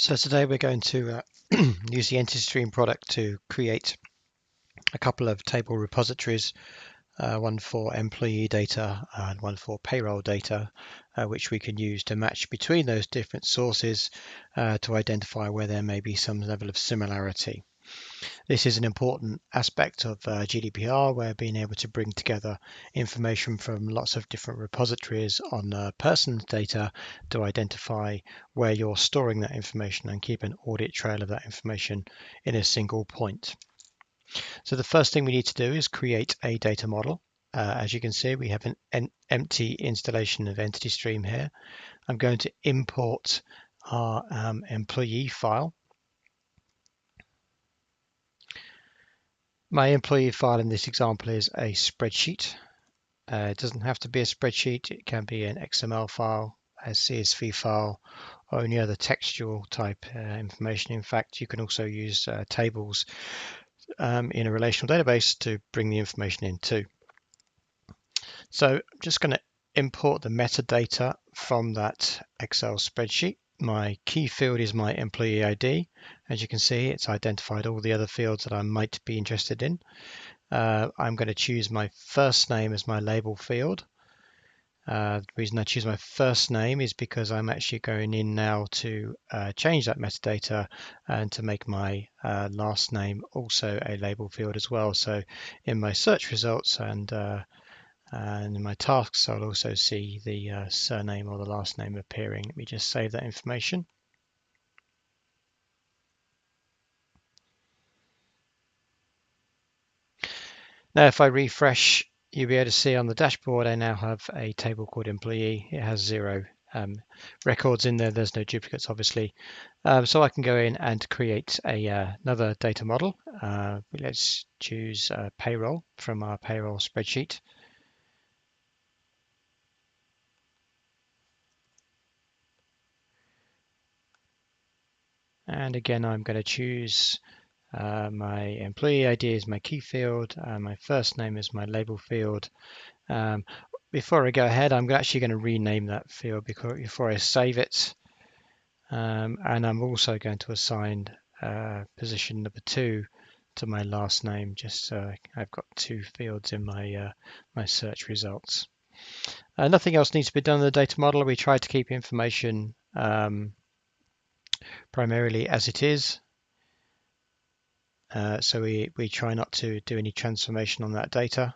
So today we're going to use the EntityStream product to create a couple of table repositories, one for employee data and one for payroll data, which we can use to match between those different sources to identify where there may be some level of similarity. This is an important aspect of GDPR, where being able to bring together information from lots of different repositories on person's data to identify where you're storing that information and keep an audit trail of that information in a single point. So the first thing we need to do is create a data model. As you can see, we have an empty installation of EntityStream here. I'm going to import our employee file. My employee file in this example is a spreadsheet. It doesn't have to be a spreadsheet. It can be an XML file, a CSV file, or any other textual type information. In fact, you can also use tables in a relational database to bring the information in too. So I'm just going to import the metadata from that Excel spreadsheet. My key field is my employee ID. As you can see, it's identified all the other fields that I might be interested in. I'm going to choose my first name as my label field. The reason I choose my first name is because I'm actually going in now to change that metadata and to make my last name also a label field as well. So in my search results and in my tasks, I'll also see the surname or the last name appearing. Let me just save that information. Now, if I refresh, you'll be able to see on the dashboard, I now have a table called employee. It has 0 records in there. There's no duplicates, obviously. So I can go in and create another data model. Let's choose payroll from our payroll spreadsheet. And again, I'm going to choose my employee ID is my key field, and my first name is my label field. Before I go ahead, I'm actually going to rename that field before I save it. And I'm also going to assign position number 2 to my last name, just so I've got 2 fields in my my search results. Nothing else needs to be done in the data model. We try to keep information primarily as it is. So we try not to do any transformation on that data.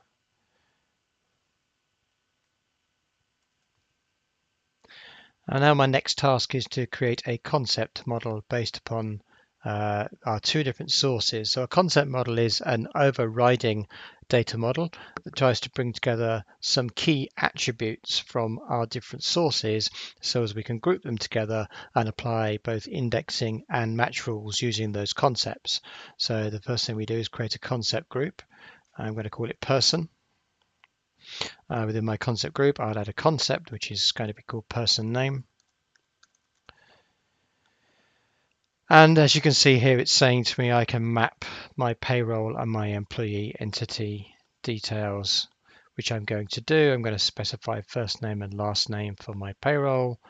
And now my next task is to create a concept model based upon our 2 different sources. So a concept model is an overriding data model that tries to bring together some key attributes from our different sources so as we can group them together and apply both indexing and match rules using those concepts. So the first thing we do is create a concept group. I'm going to call it person. Within my concept group, I'll add a concept which is going to be called person name. And as you can see here, it's saying to me I can map my payroll and my employee entity details, which I'm going to do. I'm going to specify first name and last name for my payroll,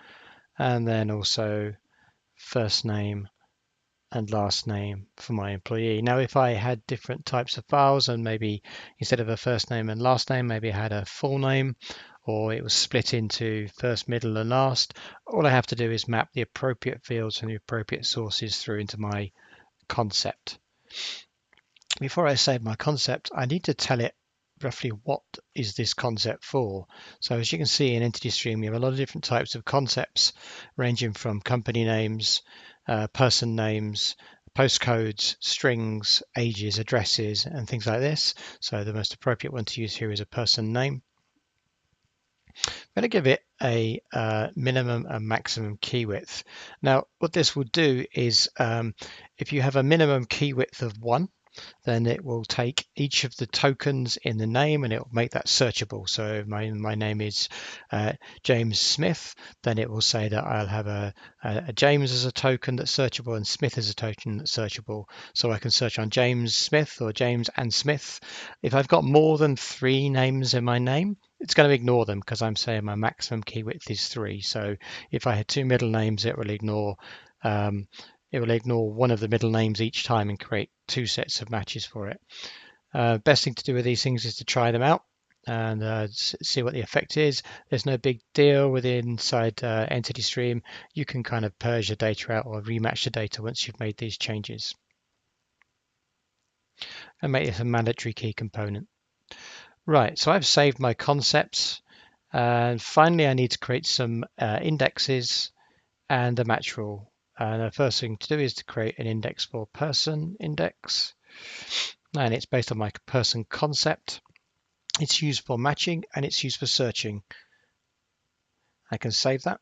and then also first name and last name for my employee. Now, if I had different types of files and maybe instead of a first name and last name, maybe I had a full name, or it was split into first, middle, and last, all I have to do is map the appropriate fields and the appropriate sources through into my concept. Before I save my concept, I need to tell it roughly what is this concept for. So as you can see in EntityStream, we have a lot of different types of concepts ranging from company names, person names, postcodes, strings, ages, addresses, and things like this. So the most appropriate one to use here is a person name. I'm going to give it a minimum and maximum key width. Now, what this will do is if you have a minimum key width of 1, then it will take each of the tokens in the name and it will make that searchable. So if my name is James Smith, then it will say that I'll have a James as a token that's searchable and Smith as a token that's searchable. So I can search on James Smith or James and Smith. If I've got more than 3 names in my name, it's going to ignore them because I'm saying my maximum key width is 3. So if I had 2 middle names, it will ignore it will ignore one of the middle names each time and create two sets of matches for it. Best thing to do with these things is to try them out and see what the effect is. There's no big deal with inside EntityStream. You can kind of purge the data out or rematch the data once you've made these changes. And make this a mandatory key component. Right, so I've saved my concepts. And finally, I need to create some indexes and a match rule. And the first thing to do is to create an index for person index. And it's based on my person concept. It's used for matching and it's used for searching. I can save that.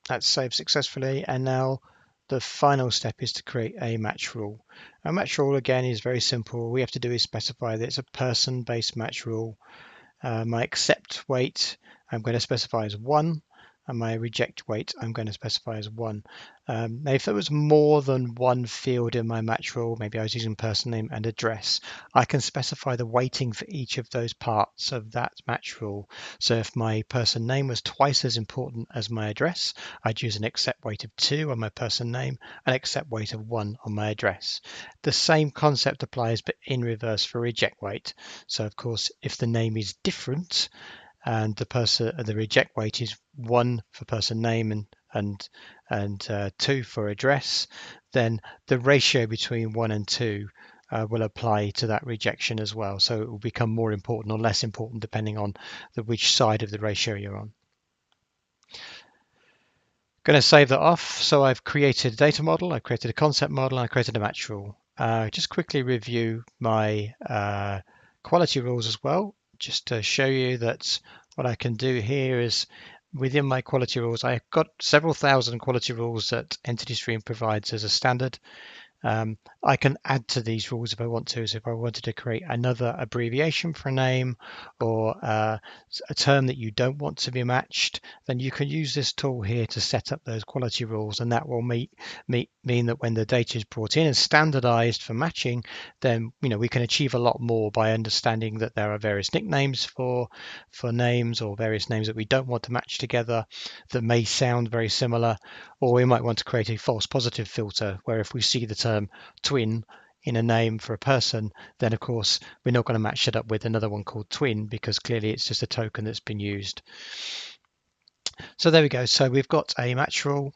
That's saved successfully. And now the final step is to create a match rule. A match rule, again, is very simple. All we have to do is specify that it's a person-based match rule. My accept weight, I'm going to specify as 1. And my reject weight, I'm going to specify as 1. Now, if there was more than one field in my match rule, maybe I was using person name and address, I can specify the weighting for each of those parts of that match rule. So if my person name was twice as important as my address, I'd use an accept weight of 2 on my person name and accept weight of 1 on my address. The same concept applies, but in reverse for reject weight. So of course, if the name is different, and the reject weight is 1 for person name and 2 for address, then the ratio between 1 and 2 will apply to that rejection as well. So it will become more important or less important depending on which side of the ratio you're on. Going to save that off. So I've created a data model, I've created a concept model, and I created a match rule. Just quickly review my quality rules as well, just to show you that what I can do here is within my quality rules, I've got several thousand quality rules that EntityStream provides as a standard. I can add to these rules if I want to. So if I wanted to create another abbreviation for a name or a term that you don't want to be matched, then you can use this tool here to set up those quality rules, and that will mean that when the data is brought in and standardized for matching, then we can achieve a lot more by understanding that there are various nicknames for names or various names that we don't want to match together that may sound very similar, or we might want to create a false positive filter where if we see the term twin in a name for a person, then of course we're not going to match it up with another one called twin because clearly it's just a token that's been used. So there we go. So we've got a match rule,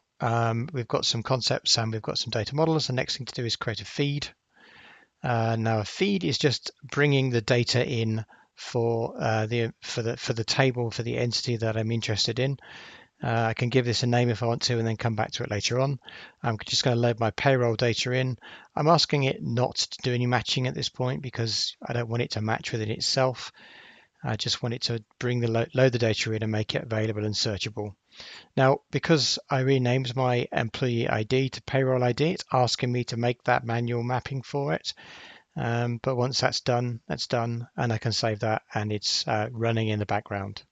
we've got some concepts, and we've got some data models. The next thing to do is create a feed. Now a feed is just bringing the data in for the table for the entity that I'm interested in. I can give this a name if I want to and then come back to it later on. I'm just going to load my payroll data in. I'm asking it not to do any matching at this point because I don't want it to match within itself. I just want it to bring load the data in and make it available and searchable. Now, because I renamed my employee ID to payroll ID, it's asking me to make that manual mapping for it. But once that's done, and I can save that, and it's running in the background.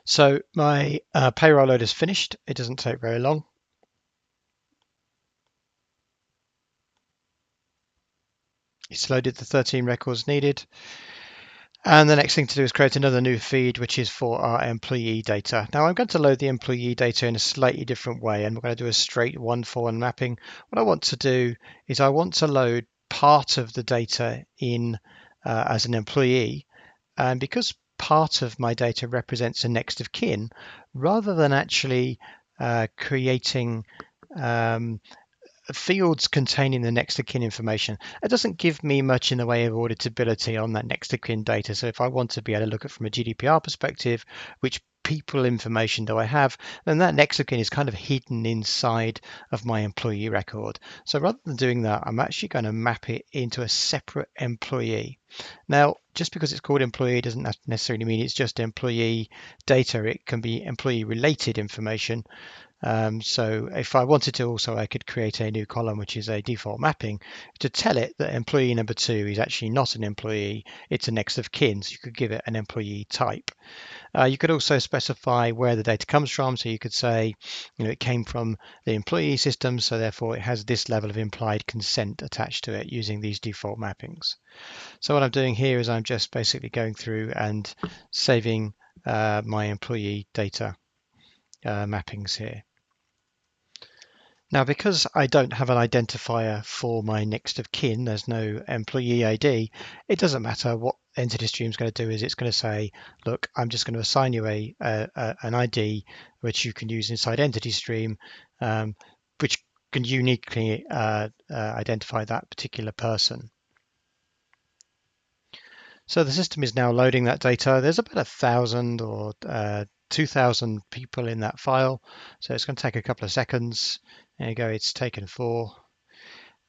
So my payroll load is finished. It doesn't take very long. It's loaded the 13 records needed. And the next thing to do is create another new feed, which is for our employee data. Now I'm going to load the employee data in a slightly different way, and we're going to do a straight 1-for-1 mapping. What I want to do is I want to load part of the data in as an employee. And because part of my data represents a next of kin, rather than actually creating fields containing the next of kin information, it doesn't give me much in the way of auditability on that next of kin data. So if I want to be able to look at from a GDPR perspective, which people information do I have, then that next of kin is kind of hidden inside of my employee record. So rather than doing that, I'm actually going to map it into a separate employee. Now, just because it's called employee doesn't necessarily mean it's just employee data. It can be employee related information. So if I wanted to also, I could create a new column, which is a default mapping, to tell it that employee number 2 is actually not an employee, it's a next of kin. So you could give it an employee type. You could also specify where the data comes from. So you could say, it came from the employee system, so therefore it has this level of implied consent attached to it using these default mappings. So what I'm doing here is I'm just basically going through and saving my employee data mappings here. Now, because I don't have an identifier for my next of kin, there's no employee ID, it doesn't matter what EntityStream is going to do. Is it's going to say, look, I'm just going to assign you an ID which you can use inside EntityStream, which can uniquely identify that particular person. So the system is now loading that data. There's about 1,000 or 2,000 people in that file. So it's going to take a couple of seconds. There you go, it's taken 4.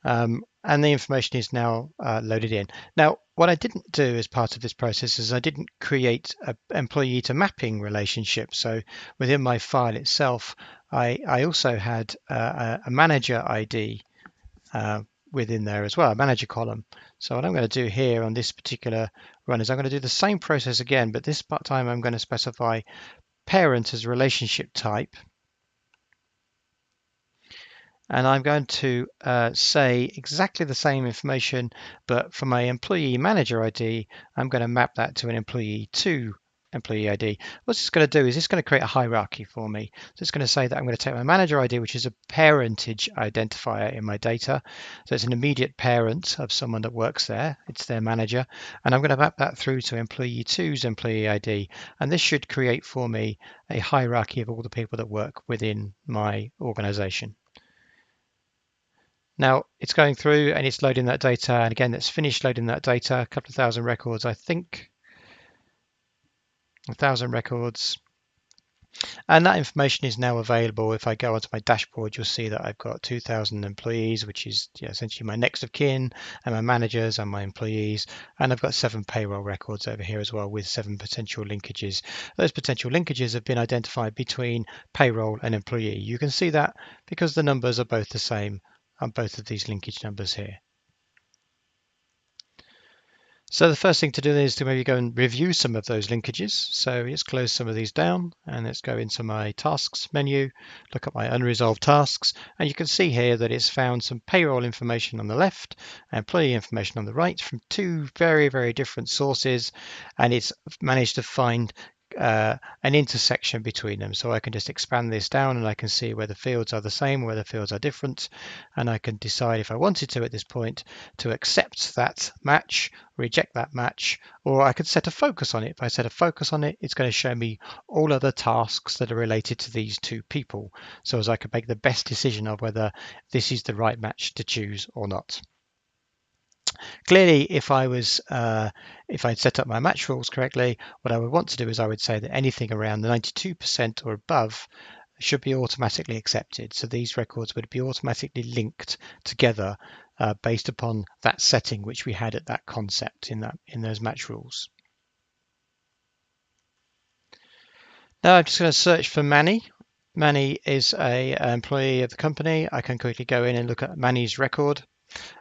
And the information is now loaded in. Now, what I didn't do as part of this process is I didn't create an employee to mapping relationship. So within my file itself, I also had a manager ID within there as well, a manager column. So what I'm going to do here on this particular run is I'm going to do the same process again, but this time I'm going to specify parent as relationship type. And I'm going to say exactly the same information, but for my employee manager ID, I'm going to map that to an employee to employee ID. What it's going to do is it's going to create a hierarchy for me. So it's going to say that I'm going to take my manager ID, which is a parentage identifier in my data. So it's an immediate parent of someone that works there. It's their manager. And I'm going to map that through to employee two's employee ID. And this should create for me a hierarchy of all the people that work within my organization. Now it's going through and it's loading that data. And again, it's finished loading that data, a couple of thousand records, I think, 1,000 records. And that information is now available. If I go onto my dashboard, you'll see that I've got 2,000 employees, which is essentially my next of kin, and my managers and my employees. And I've got 7 payroll records over here as well with 7 potential linkages. Those potential linkages have been identified between payroll and employee. You can see that because the numbers are both the same on both of these linkage numbers here. So the first thing to do is to maybe go and review some of those linkages. So let's close some of these down and let's go into my tasks menu, look at my unresolved tasks, and you can see here that it's found some payroll information on the left and employee information on the right from 2 very, very different sources, and it's managed to find an intersection between them. So I can just expand this down and I can see where the fields are the same, where the fields are different, and I can decide if I wanted to at this point to accept that match, reject that match, or I could set a focus on it. If I set a focus on it, it's going to show me all other tasks that are related to these 2 people, so as I could make the best decision of whether this is the right match to choose or not. Clearly, if I'd set up my match rules correctly, what I would want to do is I would say that anything around the 92% or above should be automatically accepted. So these records would be automatically linked together based upon that setting which we had at that concept in those match rules. Now I'm just going to search for Manny. Manny is an employee of the company. I can quickly go in and look at Manny's record.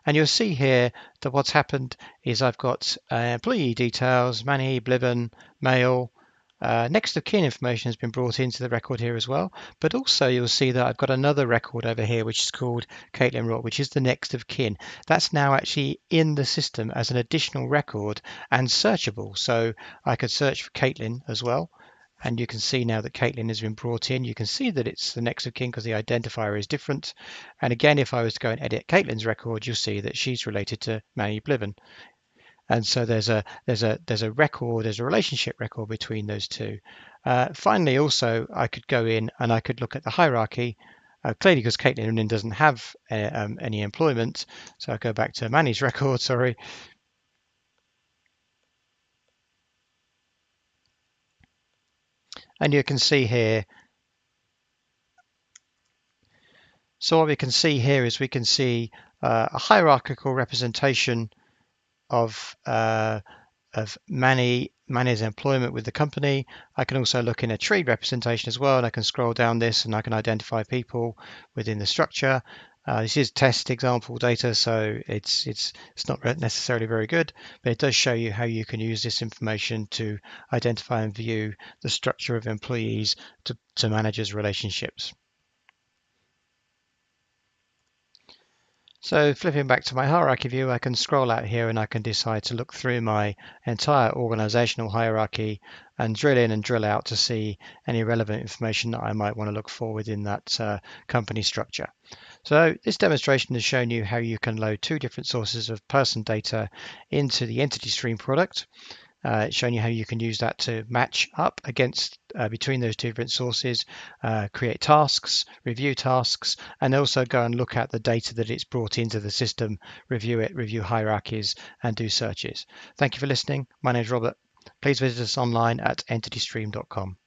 And you'll see here that what's happened is I've got employee details, Manny, Bliven, male. Next of kin information has been brought into the record here as well. But also you'll see that I've got another record over here which is called Caitlin Rock, which is the next of kin. That's now actually in the system as an additional record and searchable. So I could search for Caitlin as well. And you can see now that Caitlin has been brought in. You can see that it's the next of kin because the identifier is different. And again, if I was to go and edit Caitlin's record, you'll see that she's related to Manny Bliven. And so there's a record, there's a relationship record between those 2. Finally, also, I could go in and I could look at the hierarchy. Clearly, because Caitlin doesn't have any employment, so I'll go back to Manny's record, sorry. And you can see here, so what we can see here is we can see a hierarchical representation of Manny's employment with the company. I can also look in a tree representation as well, and I can scroll down this and I can identify people within the structure. This is test example data, so it's not necessarily very good, but it does show you how you can use this information to identify and view the structure of employees to managers' relationships. So flipping back to my hierarchy view, I can scroll out here and I can decide to look through my entire organizational hierarchy and drill in and drill out to see any relevant information that I might want to look for within that company structure. So this demonstration has shown you how you can load two different sources of person data into the EntityStream product. It's shown you how you can use that to match up against between those two different sources, create tasks, review tasks, and also go and look at the data that it's brought into the system, review it, review hierarchies, and do searches. Thank you for listening. My name is Robert. Please visit us online at entitystream.com.